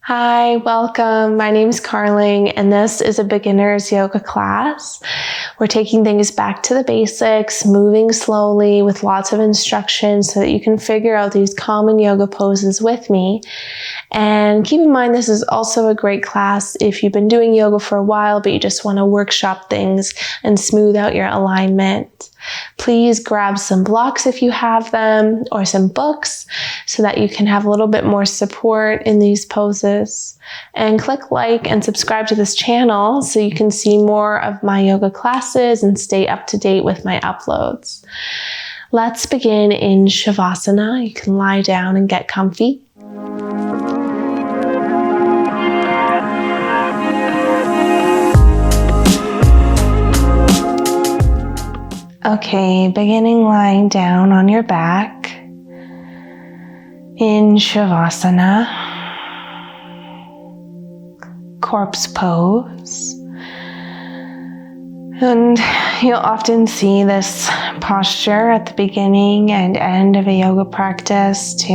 Hi, welcome. My name is Karling, and this is a beginner's yoga class. We're taking things back to the basics, moving slowly with lots of instructions so that you can figure out these common yoga poses with me. And keep in mind, this is also a great class if you've been doing yoga for a while, but you just want to workshop things and smooth out your alignment. Please grab some blocks if you have them, or some books so that you can have a little bit more support in these poses. And click like and subscribe to this channel so you can see more of my yoga classes and stay up to date with my uploads. Let's begin in Savasana. You can lie down and get comfy. Okay, beginning lying down on your back in Savasana, corpse pose. And you'll often see this posture at the beginning and end of a yoga practice to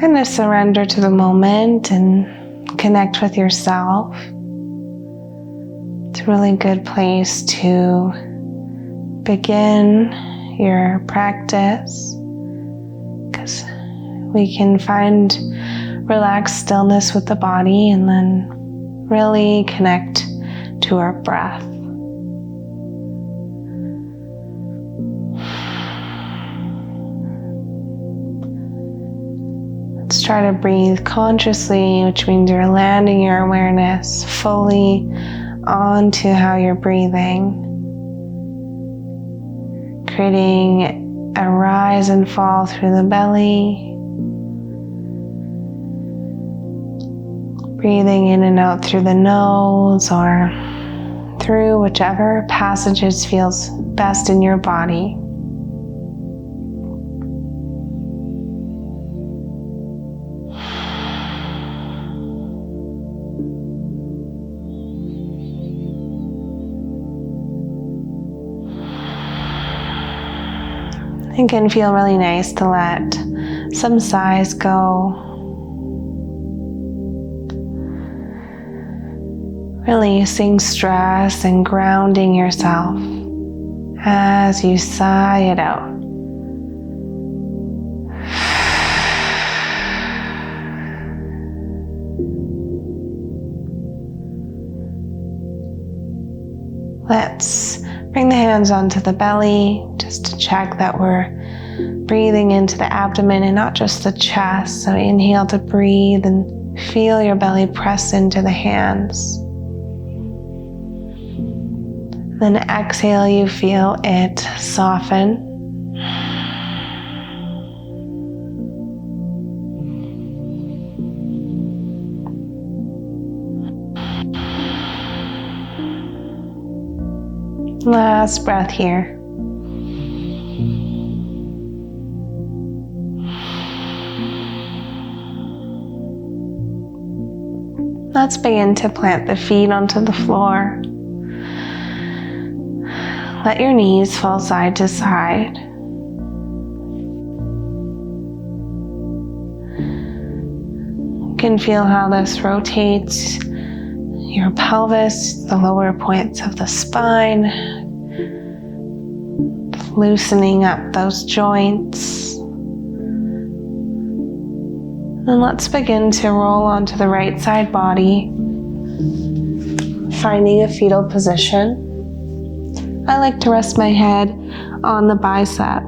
kind of surrender to the moment and connect with yourself. It's a really good place to begin your practice because we can find relaxed stillness with the body and then really connect to our breath. Let's try to breathe consciously, which means you're landing your awareness fully onto how you're breathing, creating a rise and fall through the belly, breathing in and out through the nose or through whichever passages feels best in your body. It can feel really nice to let some sighs go. Releasing stress and grounding yourself as you sigh it out. Let's bring the hands onto the belly just to check that we're breathing into the abdomen and not just the chest. So inhale to breathe and feel your belly press into the hands. Then exhale, you feel it soften. Last breath here. Let's begin to plant the feet onto the floor. Let your knees fall side to side. You can feel how this rotates your pelvis, the lower points of the spine, loosening up those joints. And let's begin to roll onto the right side body, finding a fetal position. I like to rest my head on the bicep.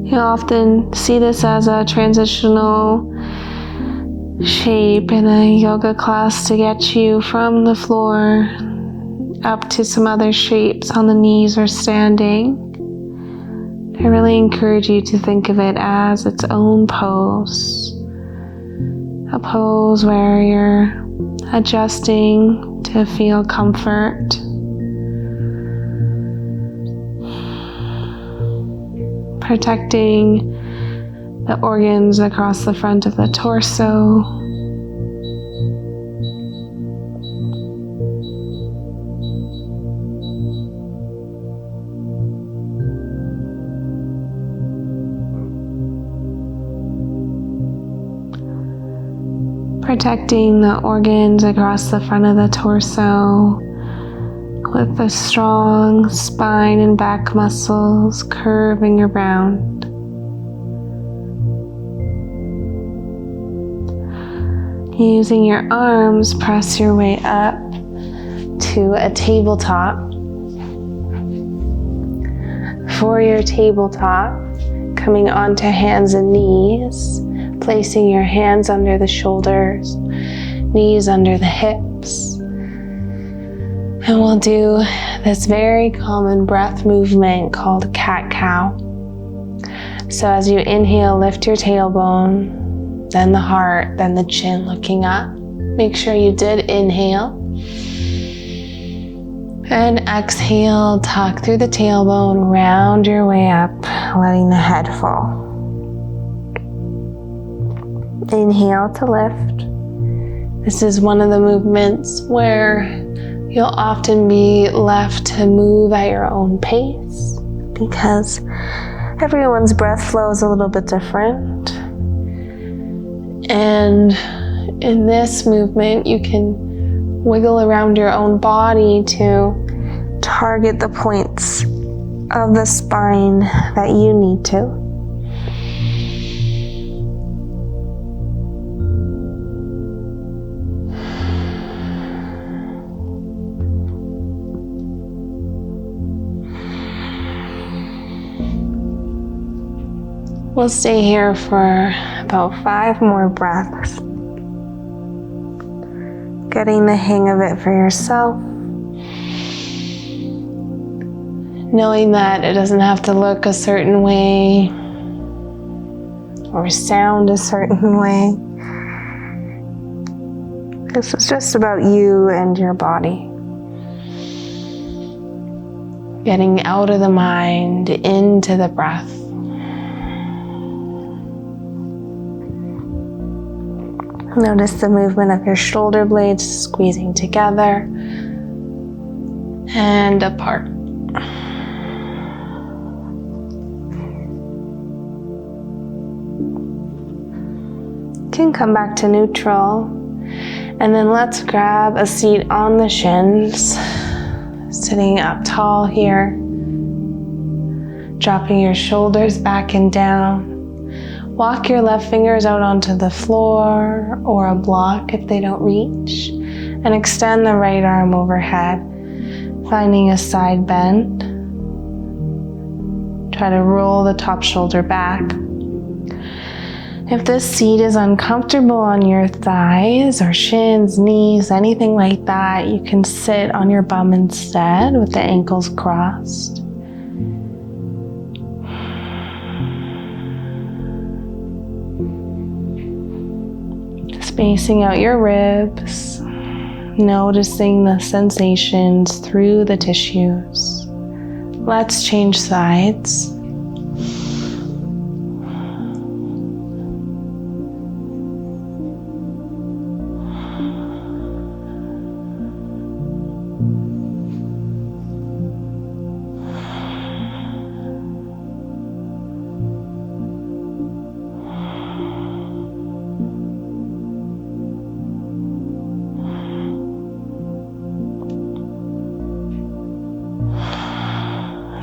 You often see this as a transitional shape in a yoga class to get you from the floor up to some other shapes on the knees or standing. I really encourage you to think of it as its own pose. A pose where you're adjusting to feel comfort. Protecting the organs across the front of the torso. protecting the organs across the front of the torso with the strong spine and back muscles curving around. Using your arms, press your way up to a tabletop. For your tabletop, coming onto hands and knees, placing your hands under the shoulders, knees under the hips. And we'll do this very common breath movement called cat-cow. So as you inhale, lift your tailbone, then the heart, then the chin looking up. Make sure you did inhale. And exhale, tuck through the tailbone, round your way up, letting the head fall. Inhale to lift. This is one of the movements where you'll often be left to move at your own pace because everyone's breath flow is a little bit different. And in this movement, you can wiggle around your own body to target the points of the spine that you need to. We'll stay here for about 5 more breaths. Getting the hang of it for yourself. Knowing that it doesn't have to look a certain way or sound a certain way. This is just about you and your body. Getting out of the mind, into the breath. Notice the movement of your shoulder blades squeezing together and apart. You can come back to neutral, and then let's grab a seat on the shins, sitting up tall here, dropping your shoulders back and down. Walk your left fingers out onto the floor or a block if they don't reach, and extend the right arm overhead, finding a side bend. Try to roll the top shoulder back. If this seat is uncomfortable on your thighs or shins, knees, anything like that, you can sit on your bum instead with the ankles crossed. Spacing out your ribs, noticing the sensations through the tissues. Let's change sides.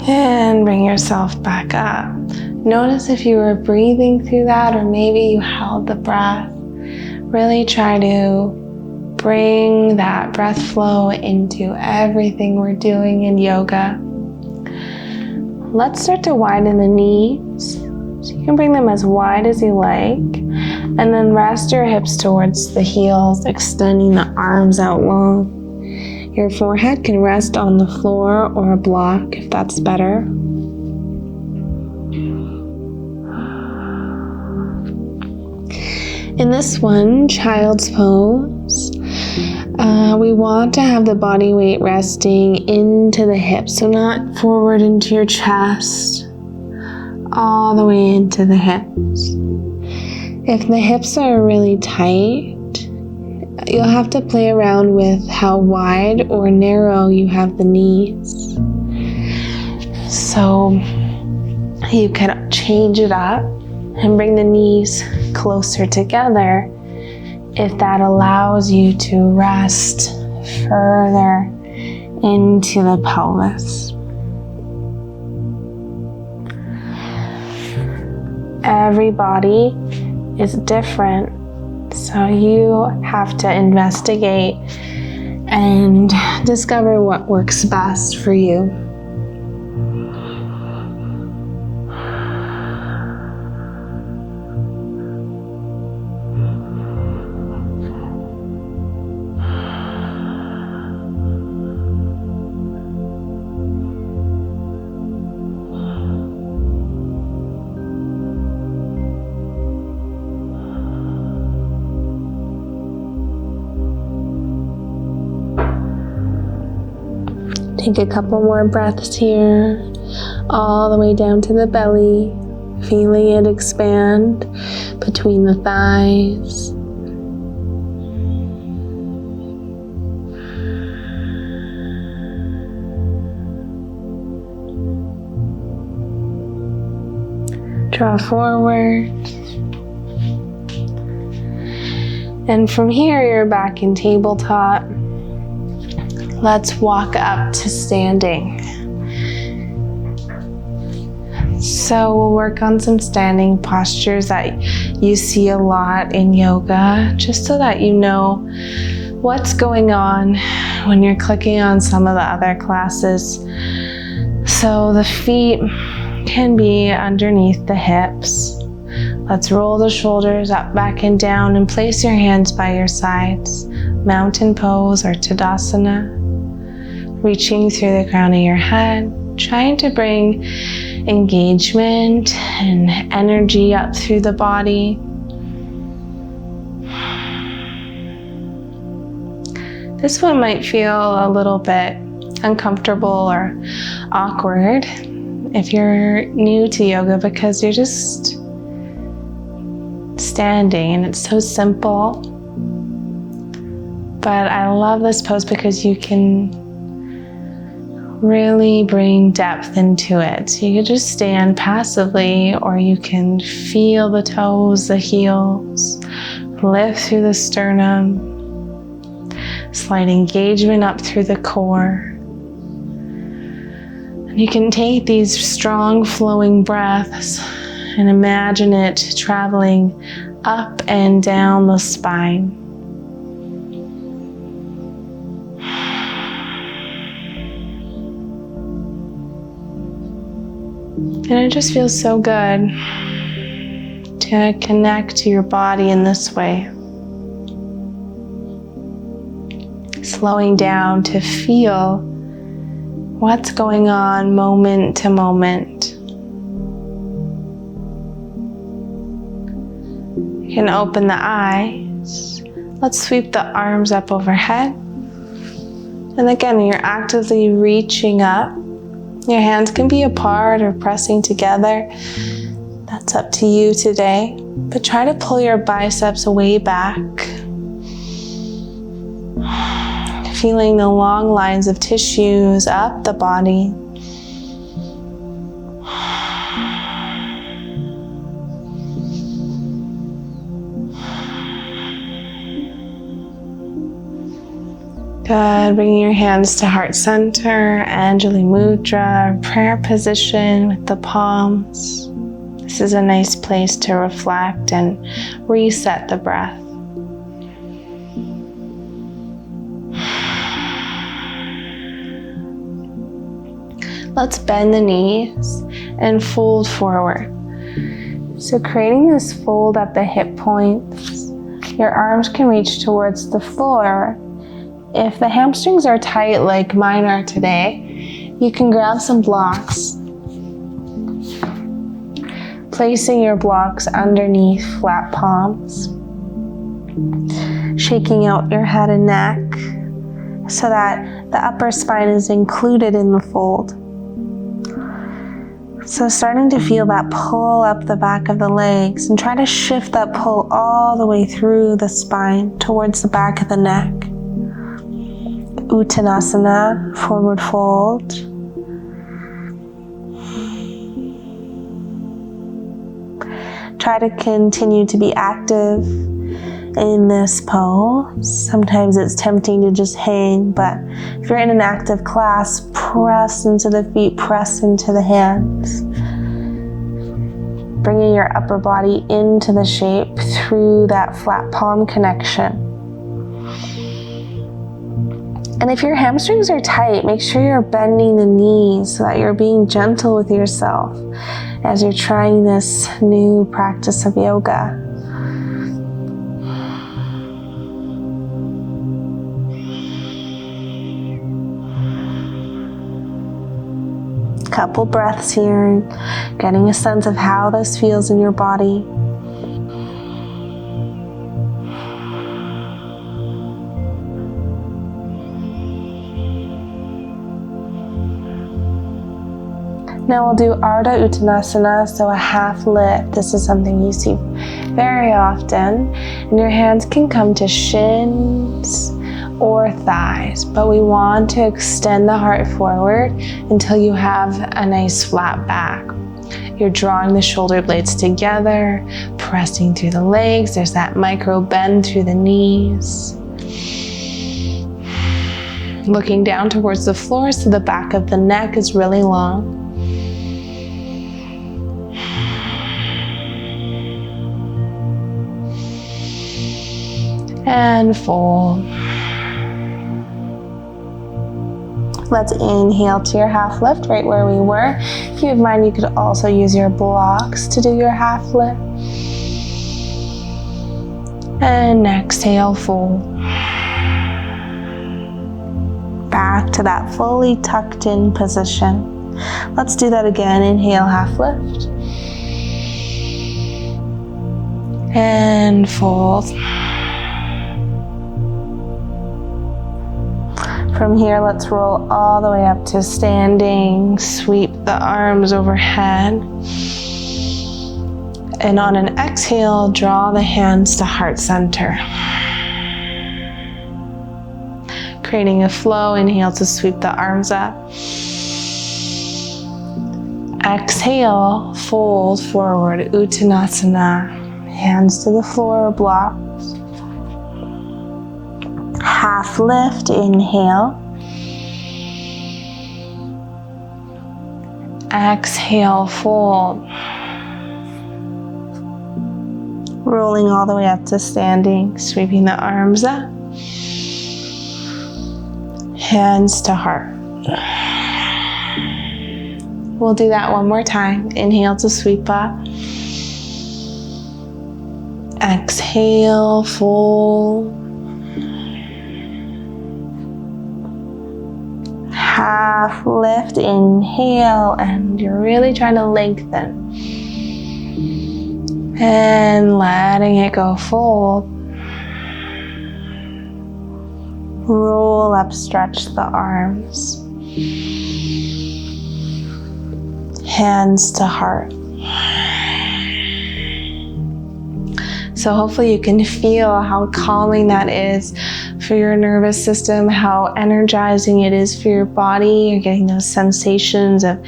And bring yourself back up. Notice if you were breathing through that, or maybe you held the breath. Really try to bring that breath flow into everything we're doing in yoga. Let's start to widen the knees. So you can bring them as wide as you like. And then rest your hips towards the heels, extending the arms out long. Your forehead can rest on the floor or a block if that's better. In this one, child's pose, we want to have the body weight resting into the hips, so not forward into your chest, all the way into the hips. If the hips are really tight, you'll have to play around with how wide or narrow you have the knees. So you can change it up and bring the knees closer together if that allows you to rest further into the pelvis. Every body is different, so you have to investigate and discover what works best for you. Take a couple more breaths here, all the way down to the belly, feeling it expand between the thighs. Draw forward. And from here, you're back in tabletop. Let's walk up to standing. So we'll work on some standing postures that you see a lot in yoga, just so that you know what's going on when you're clicking on some of the other classes. So the feet can be underneath the hips. Let's roll the shoulders up, back, and down, and place your hands by your sides. Mountain pose or Tadasana. Reaching through the crown of your head, trying to bring engagement and energy up through the body. This one might feel a little bit uncomfortable or awkward if you're new to yoga, because you're just standing and it's so simple. But I love this pose because you can really bring depth into it. So you can just stand passively, or you can feel the toes, the heels, lift through the sternum, slight engagement up through the core. And you can take these strong flowing breaths and imagine it traveling up and down the spine. And it just feels so good to connect to your body in this way. Slowing down to feel what's going on moment to moment. You can open the eyes. Let's sweep the arms up overhead. And again, you're actively reaching up. Your hands can be apart or pressing together. That's up to you today. But try to pull your biceps way back. Feeling the long lines of tissues up the body. Good. Bringing your hands to heart center, Anjali Mudra, prayer position with the palms. This is a nice place to reflect and reset the breath. Let's bend the knees and fold forward. So creating this fold at the hip points, your arms can reach towards the floor. If the hamstrings are tight like mine are today, you can grab some blocks, placing your blocks underneath flat palms, shaking out your head and neck so that the upper spine is included in the fold. So starting to feel that pull up the back of the legs, and try to shift that pull all the way through the spine towards the back of the neck. Uttanasana, forward fold. Try to continue to be active in this pose. Sometimes it's tempting to just hang, but if you're in an active class, press into the feet, press into the hands. Bringing your upper body into the shape through that flat palm connection. And if your hamstrings are tight, make sure you're bending the knees so that you're being gentle with yourself as you're trying this new practice of yoga. Couple breaths here, getting a sense of how this feels in your body. Now we'll do Ardha Uttanasana, so a half lift. This is something you see very often. And your hands can come to shins or thighs, but we want to extend the heart forward until you have a nice flat back. You're drawing the shoulder blades together, pressing through the legs. There's that micro bend through the knees. Looking down towards the floor so the back of the neck is really long. And fold. Let's inhale to your half lift right where we were. If you have mind, you could also use your blocks to do your half lift. And exhale, fold. Back to that fully tucked in position. Let's do that again. Inhale, half lift. And fold. From here, let's roll all the way up to standing. Sweep the arms overhead. And on an exhale, draw the hands to heart center. Creating a flow, inhale to sweep the arms up. Exhale, fold forward, Uttanasana. Hands to the floor, blocks. Half lift, inhale. Exhale, fold. Rolling all the way up to standing, sweeping the arms up. Hands to heart. We'll do that one more time. Inhale to sweep up. Exhale, fold. Half lift, inhale, and you're really trying to lengthen. And letting it go, fold. Roll up, stretch the arms. Hands to heart. So hopefully you can feel how calming that is for your nervous system, how energizing it is for your body. You're getting those sensations of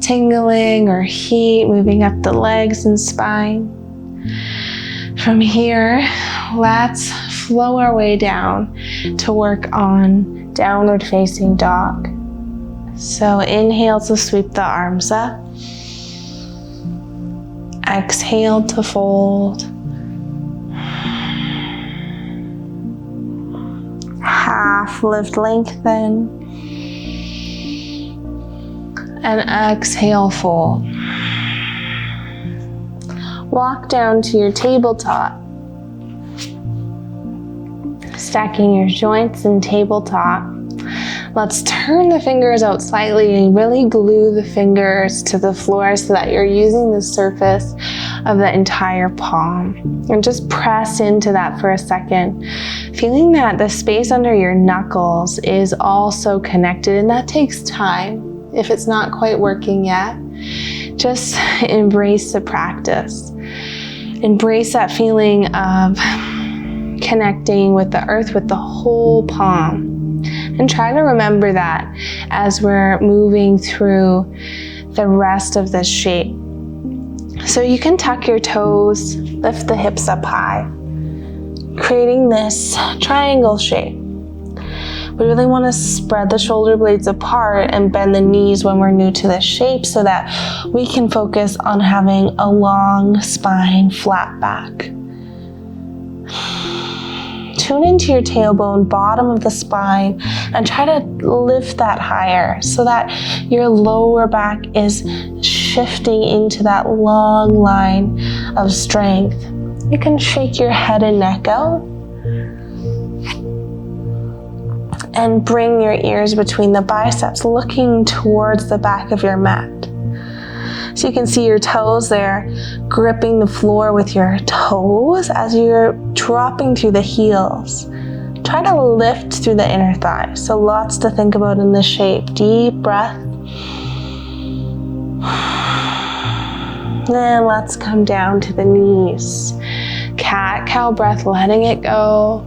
tingling or heat moving up the legs and spine. From here, let's flow our way down to work on downward facing dog. So inhale to sweep the arms up. Exhale to fold. Half lift, lengthen. And exhale, fold. Walk down to your tabletop. Stacking your joints in tabletop. Let's turn the fingers out slightly and really glue the fingers to the floor so that you're using the surface of the entire palm. And just press into that for a second, feeling that the space under your knuckles is also connected, and that takes time if it's not quite working yet. Just embrace the practice. Embrace that feeling of connecting with the earth with the whole palm. And try to remember that as we're moving through the rest of this shape. So you can tuck your toes, lift the hips up high, creating this triangle shape. We really want to spread the shoulder blades apart and bend the knees when we're new to this shape so that we can focus on having a long spine, flat back. Tune into your tailbone, bottom of the spine, and try to lift that higher so that your lower back is shifting into that long line of strength. You can shake your head and neck out and bring your ears between the biceps, looking towards the back of your mat. So you can see your toes there, gripping the floor with your toes as you're dropping through the heels. Try to lift through the inner thigh. So lots to think about in this shape. Deep breath. Then let's come down to the knees. Cat-cow breath, letting it go.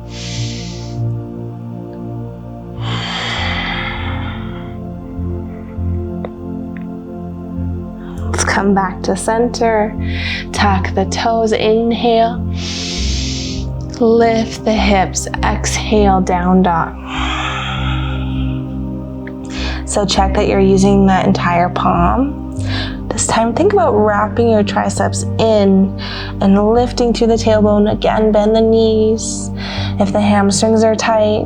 Come back to center, tuck the toes, inhale, lift the hips, exhale, down dog. So check that you're using the entire palm. This time, think about wrapping your triceps in and lifting through the tailbone. Again, bend the knees if the hamstrings are tight.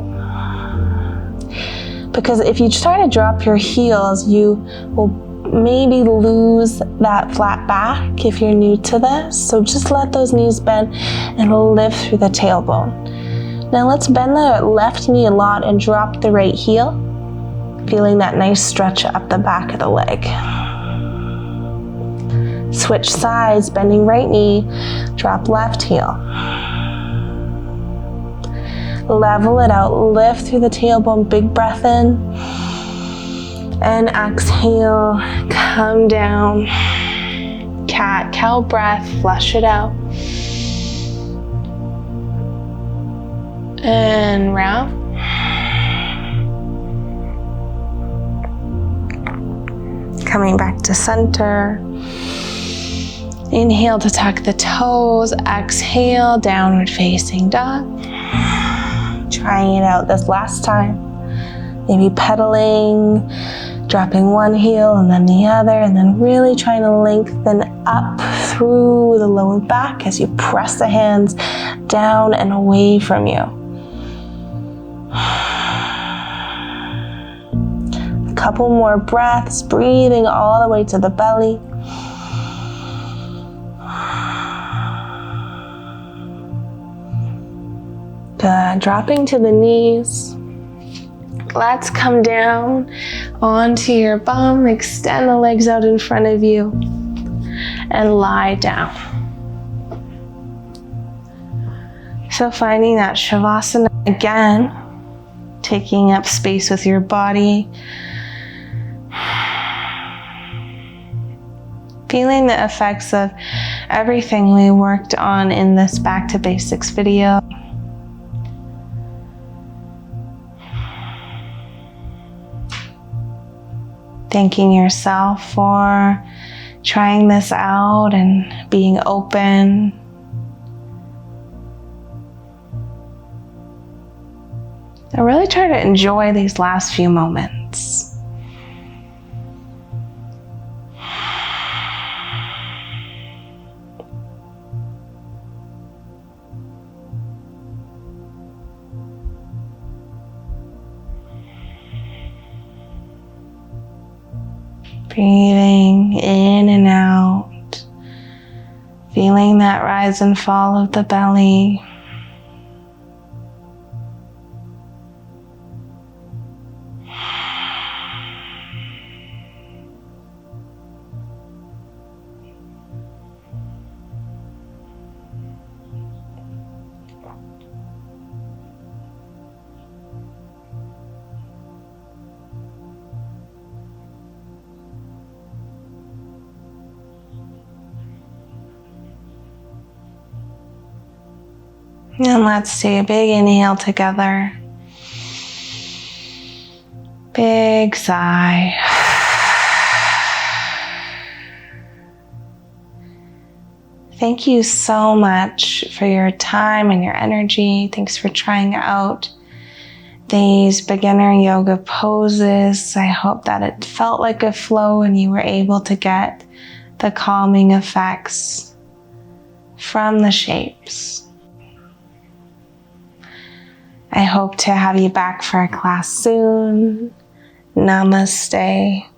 Because if you try to drop your heels, you will maybe lose that flat back if you're new to this. So just let those knees bend and lift through the tailbone. Now let's bend the left knee a lot and drop the right heel, feeling that nice stretch up the back of the leg. Switch sides, bending right knee, drop left heel. Level it out, lift through the tailbone, big breath in. And exhale, come down. Cat-cow breath, flush it out. And round. Coming back to center. Inhale to tuck the toes. Exhale, downward facing dog. Trying it out this last time. Maybe pedaling, dropping one heel and then the other, and then really trying to lengthen up through the lower back as you press the hands down and away from you. A couple more breaths, breathing all the way to the belly. Good, dropping to the knees. Let's come down onto your bum, extend the legs out in front of you, and lie down. So finding that Savasana again, taking up space with your body, feeling the effects of everything we worked on in this Back to Basics video. Thanking yourself for trying this out and being open. I really try to enjoy these last few moments. Breathing in and out, feeling that rise and fall of the belly. And let's do a big inhale together. Big sigh. Thank you so much for your time and your energy. Thanks for trying out these beginner yoga poses. I hope that it felt like a flow and you were able to get the calming effects from the shapes. I hope to have you back for a class soon. Namaste.